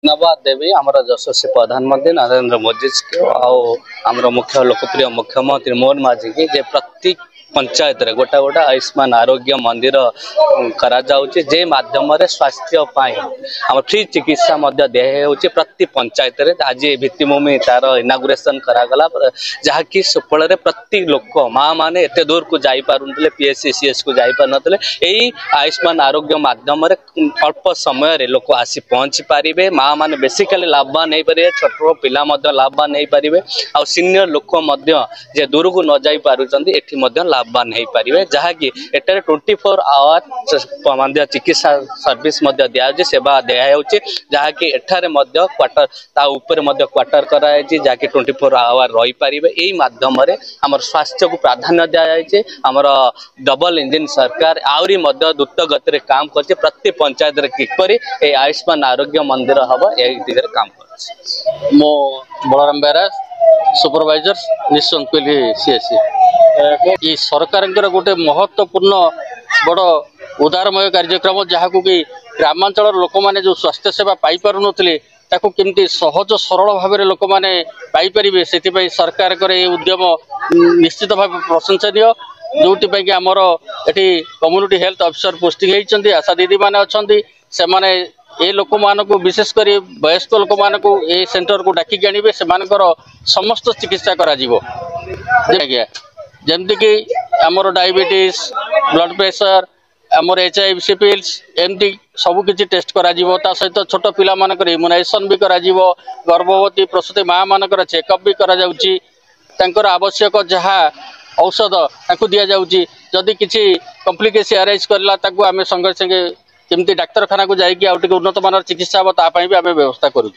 धन्यवाद देवी आमर यशस्वी प्रधानमंत्री नरेंद्र मोदी को आमर मुख्य लोकप्रिय मुख्यमंत्री मोहन माझी की जे प्रत्येक पंचायत रे गोटा गोटा आयुष्मान आरोग्य मंदिर करा जाउचे जे माध्यम रे स्वास्थ्य पाई हम फ्री चिकित्सा मध्य दे होचे प्रति पंचायत रे आज भित्तिभूमि तार इनागुरेशन करा गला जहा कि सुफल रे प्रति लोक माँ माने एते दूर को जाई पारुनतले पीएससी सीएस को जाई पार नतले एई आयुष्मान आरोग्य माध्यम रे अल्प समय रे लोक आसी पहुंची पारिबे माँ माने बेसिकली लाभवान नहीं पारिबे छोट पिला मध्य लाभवान नहीं पारिबे आ सीनियर लोक मध्य जे दूर को न जाई पारुचंदी एठी मध्य लाभवान नहीं पारिबे जहा कि एटारे 24 आवर मध्य चिकित्सा सर्विस मध्य दिया जे सेवा दिया होचे जहा कि एठारे मध्य क्वार्टर ता ऊपर मध्य क्वार्टर करा है जहा कि 24 आवर रही पारिबे एई माध्यम रे हमर स्वास्थ्य को प्राधान्य दिया जाय हमर डबल इंजन सरकार आउरी मध्य द्रुत गति रे काम करছে प्रति पंचायत रे किपरि ए आयुष्मान आरोग्य मंदिर हबो एई दिगरे काम करছে मो बलराम बेरा सुपरवाइजर निशंकली सीएससी ये सरकार गोटे महत्वपूर्ण बड़ उदारमय कार्यक्रम जहाँ को कि ग्रामांचल लोक मैंने जो स्वास्थ्य सेवा पाई पारु नथिले ताकू केमती सहज सरल भाव में लोक मैंने पाई परिबे सेति सरकार करे उद्यम निश्चित भाव प्रशंसनीय जोटि कि आमर eighty community health officer posting होती आशा दीदी माने अछंती से माने ए लोक मानक विशेषकर वयस्क लोक मानक ए सेंटर को डाकिक आनिबे सेमानकर समस्त चिकित्सा करा जीवो जमती कि आमर डायबिटीज ब्लड प्रेशर आमर HIV सिपिल्स एमती सबकि टेस्ट करा जीवो ता सहित छोट पिला मानकर इम्युनाइजेशन भी करा जीवो गर्भवती प्रसूति माँ मानकर चेकअप भी करा जाउची तांकर आवश्यक जहाँ औषध ताकू दिया जाउची जदि किसी कॉम्प्लिकेशन अराइज करला ताकू आमे संगे संगे केमती डाक्तरखाना को जाइए आउ टिके उन्नत मानर चिकित्सा हम तापाई भी आम व्यवस्था करूँ।